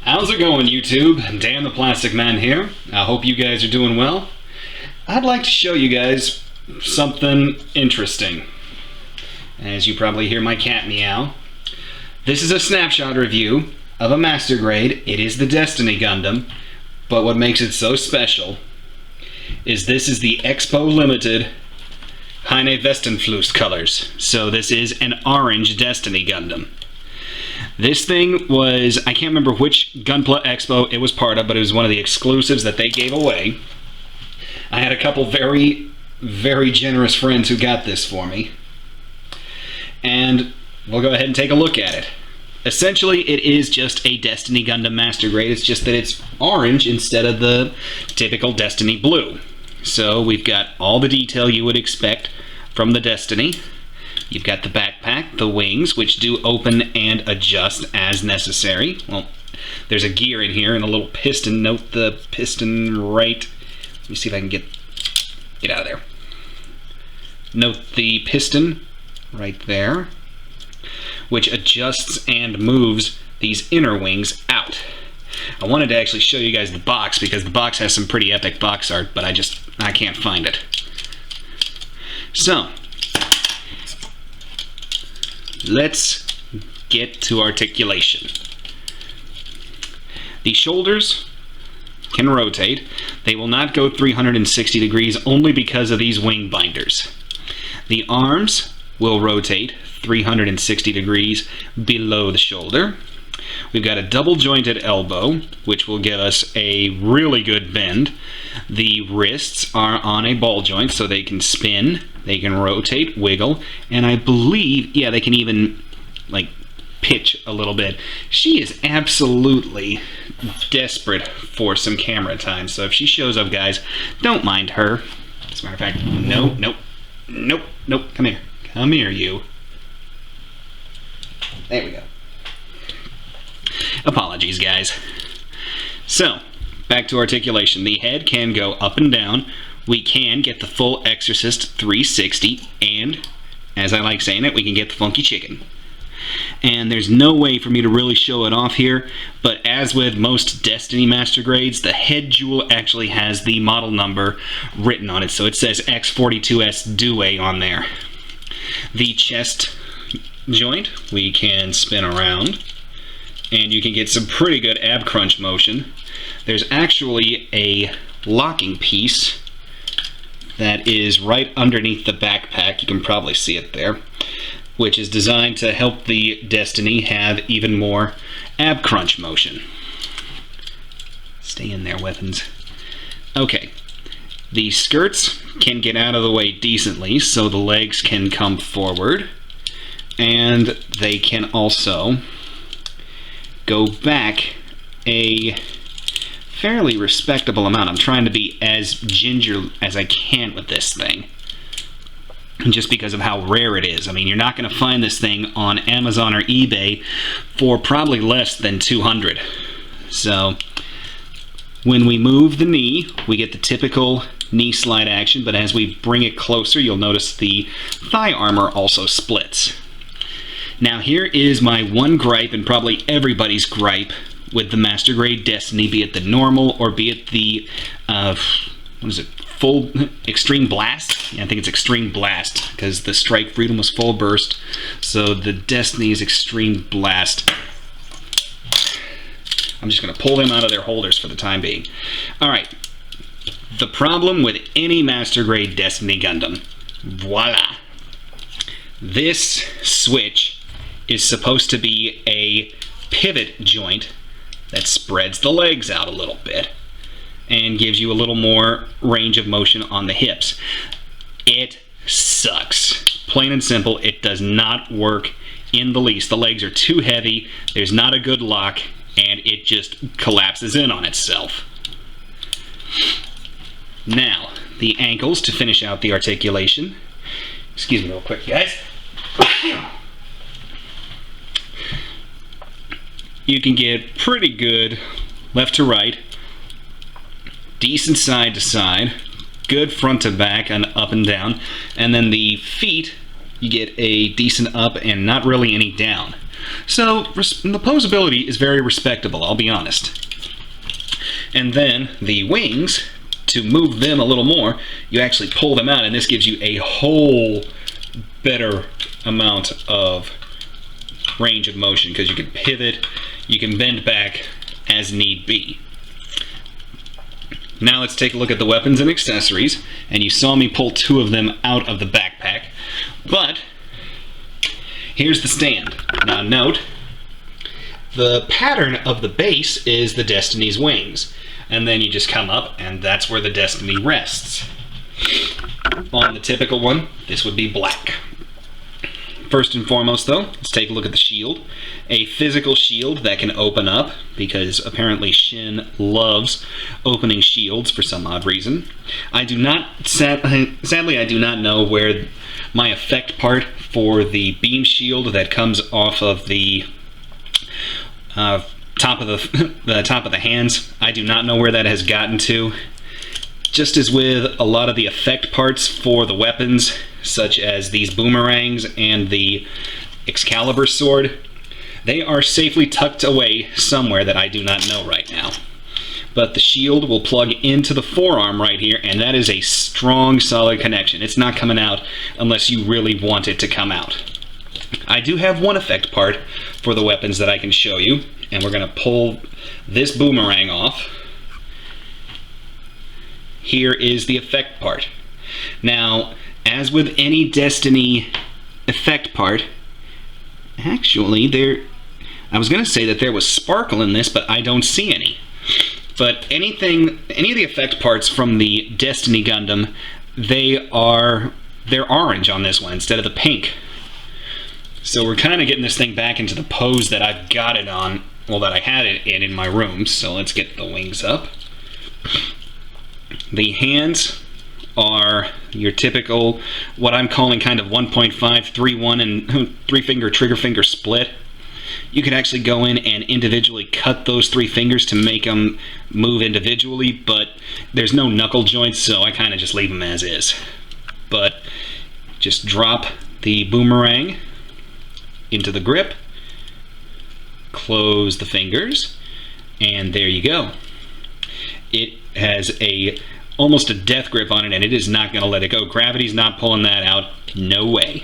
How's it going, YouTube? Dan the Plastic Man here. I hope you guys are doing well. I'd like to show you guys something interesting. As you probably hear my cat meow. This is a snapshot review of a master grade. It is the Destiny Gundam, but what makes it so special is this is the Expo Limited Heine Westenfluss colors. So this is an orange Destiny Gundam. This thing was, I can't remember which Gunpla Expo it was part of, but it was one of the exclusives that they gave away. I had a couple very, very generous friends who got this for me. And we'll go ahead and take a look at it. Essentially, it is just a Destiny Gundam Master Grade. It's just that it's orange instead of the typical Destiny blue. So we've got all the detail you would expect from the Destiny. You've got the backpack, the wings, which do open and adjust as necessary. Well, there's a gear in here and a little piston. Note the piston right. Let me see if I can get out of there. Note the piston right there, which adjusts and moves these inner wings out. I wanted to actually show you guys the box because the box has some pretty epic box art, but I can't find it. So, let's get to articulation. The shoulders can rotate. They will not go 360 degrees only because of these wing binders. The arms will rotate 360 degrees below the shoulder. We've got a double jointed elbow, which will give us a really good bend. The wrists are on a ball joint, so they can spin, they can rotate, wiggle, and I believe, yeah, they can even like pitch a little bit. She is absolutely desperate for some camera time, so if she shows up, guys, don't mind her. As a matter of fact, nope, come here. Come here, you. There we go. Apologies, guys. So, back to articulation. The head can go up and down. We can get the full Exorcist 360, and, as I like saying it, we can get the funky chicken. And there's no way for me to really show it off here, but as with most Destiny Master Grades, the head jewel actually has the model number written on it, so it says X42S Due on there. The chest joint we can spin around, and you can get some pretty good ab crunch motion. There's actually a locking piece that is right underneath the backpack. You can probably see it there, which is designed to help the Destiny have even more ab crunch motion. Stay in there, weapons. Okay. The skirts can get out of the way decently, so the legs can come forward, and they can also go back a fairly respectable amount. I'm trying to be as ginger as I can with this thing, just because of how rare it is. I mean, you're not going to find this thing on Amazon or eBay for probably less than 200. So, when we move the knee, we get the typical knee slide action, but as we bring it closer, you'll notice the thigh armor also splits. Now here is my one gripe, and probably everybody's gripe, with the Master Grade Destiny, be it the normal or be it the, what is it, full Extreme Blast? Yeah, I think it's Extreme Blast, because the Strike Freedom was full burst, so the Destiny is Extreme Blast. I'm just going to pull them out of their holders for the time being. Alright, the problem with any Master Grade Destiny Gundam, voila! This switch is supposed to be a pivot joint that spreads the legs out a little bit and gives you a little more range of motion on the hips. It sucks. Plain and simple, it does not work in the least. The legs are too heavy, there's not a good lock, and it just collapses in on itself. Now, the ankles to finish out the articulation. Excuse me real quick, guys. You can get pretty good left to right, decent side to side, good front to back and up and down, and then the feet, you get a decent up and not really any down. So the posability is very respectable, I'll be honest. And then the wings, to move them a little more, you actually pull them out, and this gives you a whole better amount of range of motion, because you can pivot, you can bend back as need be. Now let's take a look at the weapons and accessories, and you saw me pull 2 of them out of the backpack, but here's the stand. Now note, the pattern of the base is the Destiny's wings, and then you just come up and that's where the Destiny rests. On the typical one, this would be black. First and foremost though, let's take a look at the shield. A physical shield that can open up, because apparently Shin loves opening shields for some odd reason. I do not, sadly I do not know where my effect part for the beam shield that comes off of the top of the hands, I do not know where that has gotten to. Just as with a lot of the effect parts for the weapons, such as these boomerangs and the Excalibur sword, they are safely tucked away somewhere that I do not know right now. But the shield will plug into the forearm right here, and that is a strong, solid connection. It's not coming out unless you really want it to come out. I do have one effect part for the weapons that I can show you, and we're going to pull this boomerang off. Here is the effect part. Now, as with any Destiny effect part, actually I was going to say that there was sparkle in this, but I don't see any. But any of the effect parts from the Destiny Gundam, they're orange on this one instead of the pink. So we're kind of getting this thing back into the pose that I've got it on, well, that I had it in my room. So let's get the wings up. The hands are your typical, what I'm calling kind of 1.5, 3-1 and 3-finger trigger finger split. You can actually go in and individually cut those 3 fingers to make them move individually, but there's no knuckle joints, so I kind of just leave them as is. But just drop the boomerang into the grip, close the fingers, and there you go. It has almost a death grip on it, and it is not going to let it go. Gravity's not pulling that out. No way.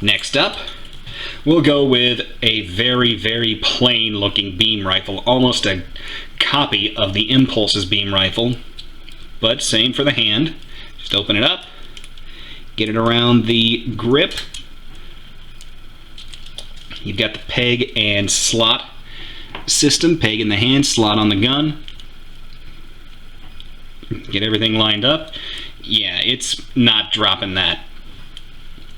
Next up, we'll go with a very, very plain looking beam rifle, almost a copy of the Impulse's beam rifle, but same for the hand. Just open it up, get it around the grip. You've got the peg and slot system, peg in the hand, slot on the gun. Get everything lined up. Yeah, it's not dropping that.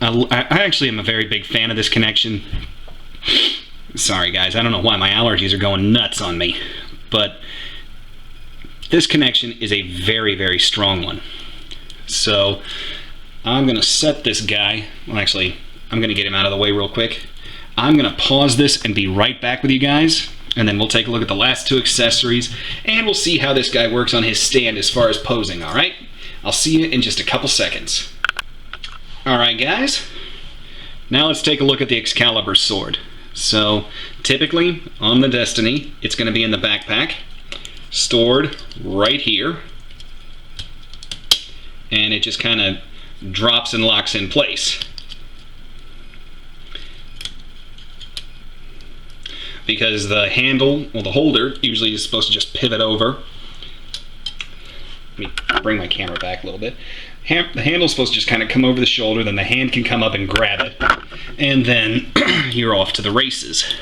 I actually am a very big fan of this connection. Sorry guys, I don't know why my allergies are going nuts on me, but this connection is a very, very strong one. So I'm going to set this guy, well actually, I'm going to get him out of the way real quick. I'm going to pause this and be right back with you guys, and then we'll take a look at the last 2 accessories, and we'll see how this guy works on his stand as far as posing, alright? I'll see you in just a couple seconds. Alright guys, now let's take a look at the Excalibur sword. So, typically, on the Destiny, it's going to be in the backpack, stored right here, and it just kind of drops and locks in place. Because the handle, well, the holder usually is supposed to just pivot over. Let me bring my camera back a little bit. The handle's supposed to just kind of come over the shoulder, then the hand can come up and grab it, and then you're off to the races.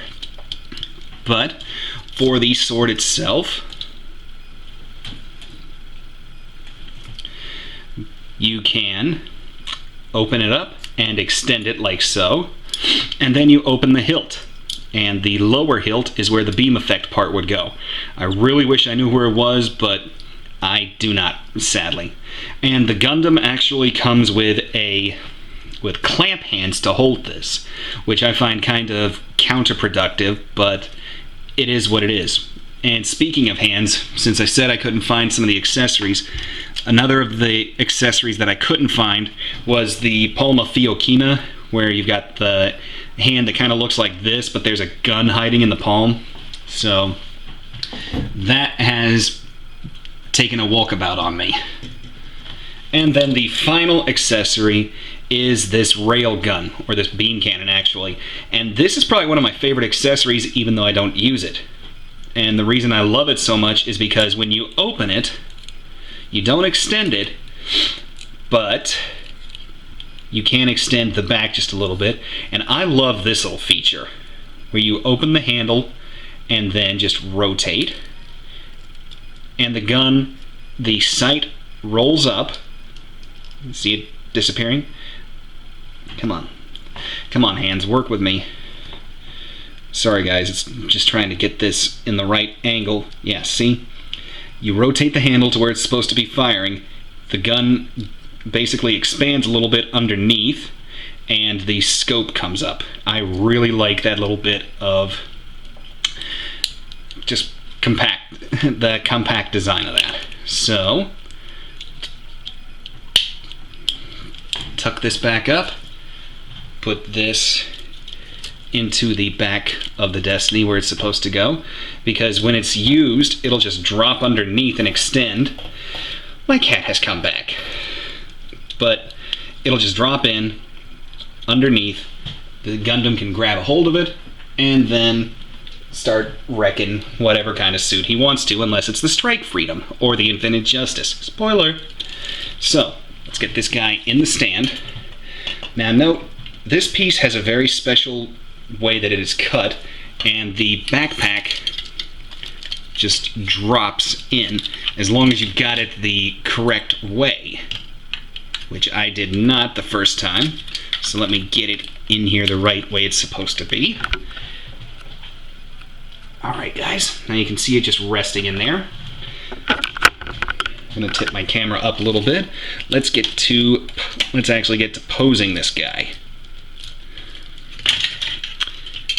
But for the sword itself, you can open it up and extend it like so, and then you open the hilt. And the lower hilt is where the beam effect part would go. I really wish I knew where it was, but I do not, sadly. And the Gundam actually comes with clamp hands to hold this, which I find kind of counterproductive, but it is what it is. And speaking of hands, since I said I couldn't find some of the accessories, another of the accessories that I couldn't find was the Palma Fiocchina, where you've got the hand that kind of looks like this, but there's a gun hiding in the palm. So that has taken a walkabout on me. And then the final accessory is this rail gun, or this beam cannon actually. And this is probably one of my favorite accessories, even though I don't use it. And the reason I love it so much is because when you open it, you don't extend it, but you can extend the back just a little bit. And I love this little feature, where you open the handle and then just rotate. And the gun, the sight rolls up. See it disappearing? Come on. Come on, hands, work with me. Sorry guys, it's just trying to get this in the right angle. Yeah, see? You rotate the handle to where it's supposed to be firing. The gun basically expands a little bit underneath, and the scope comes up. I really like that little bit of just the compact design of that. So, tuck this back up, put this into the back of the Destiny where it's supposed to go, because when it's used, it'll just drop underneath and extend. My cat has come back. But it'll just drop in underneath. The Gundam can grab a hold of it and then start wrecking whatever kind of suit he wants to, unless it's the Strike Freedom or the Infinite Justice. Spoiler. So, let's get this guy in the stand. Now note, this piece has a very special way that it is cut, and the backpack just drops in as long as you got it the correct way, which I did not the first time. So let me get it in here the right way it's supposed to be. Alright guys, now you can see it just resting in there. I'm going to tip my camera up a little bit. Let's actually get to posing this guy,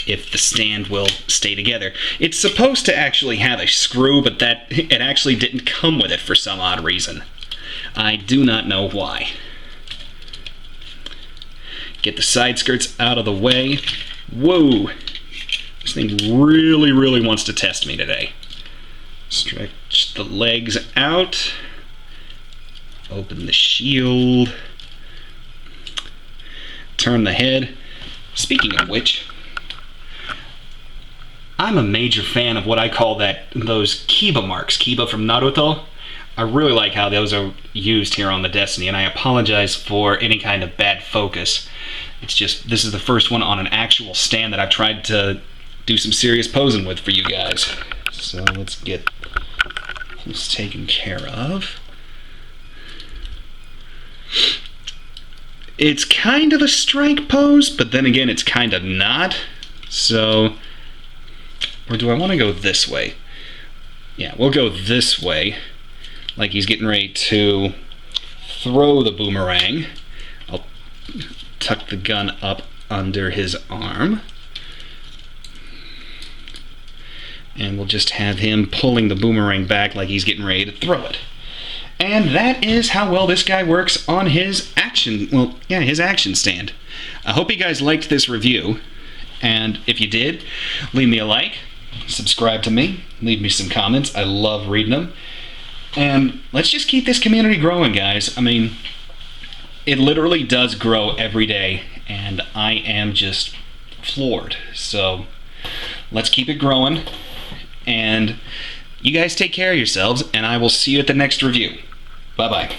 if the stand will stay together. It's supposed to actually have a screw, but it actually didn't come with it for some odd reason. I do not know why. Get the side skirts out of the way. Whoa! This thing really, really wants to test me today. Stretch the legs out. Open the shield. Turn the head. Speaking of which, I'm a major fan of what I call those Kiba marks. Kiba from Naruto. I really like how those are used here on the Destiny, and I apologize for any kind of bad focus. It's just, this is the first one on an actual stand that I've tried to do some serious posing with for you guys. So let's get this taken care of. It's kind of a strike pose, but then again it's kind of not. So, or do I want to go this way? Yeah, we'll go this way, like he's getting ready to throw the boomerang. I'll tuck the gun up under his arm, and we'll just have him pulling the boomerang back like he's getting ready to throw it. And that is how well this guy works on his his action stand. I hope you guys liked this review, and if you did, leave me a like, subscribe to me, leave me some comments. I love reading them. And let's just keep this community growing, guys. I mean, it literally does grow every day, and I am just floored. So let's keep it growing, and you guys take care of yourselves, and I will see you at the next review. Bye-bye.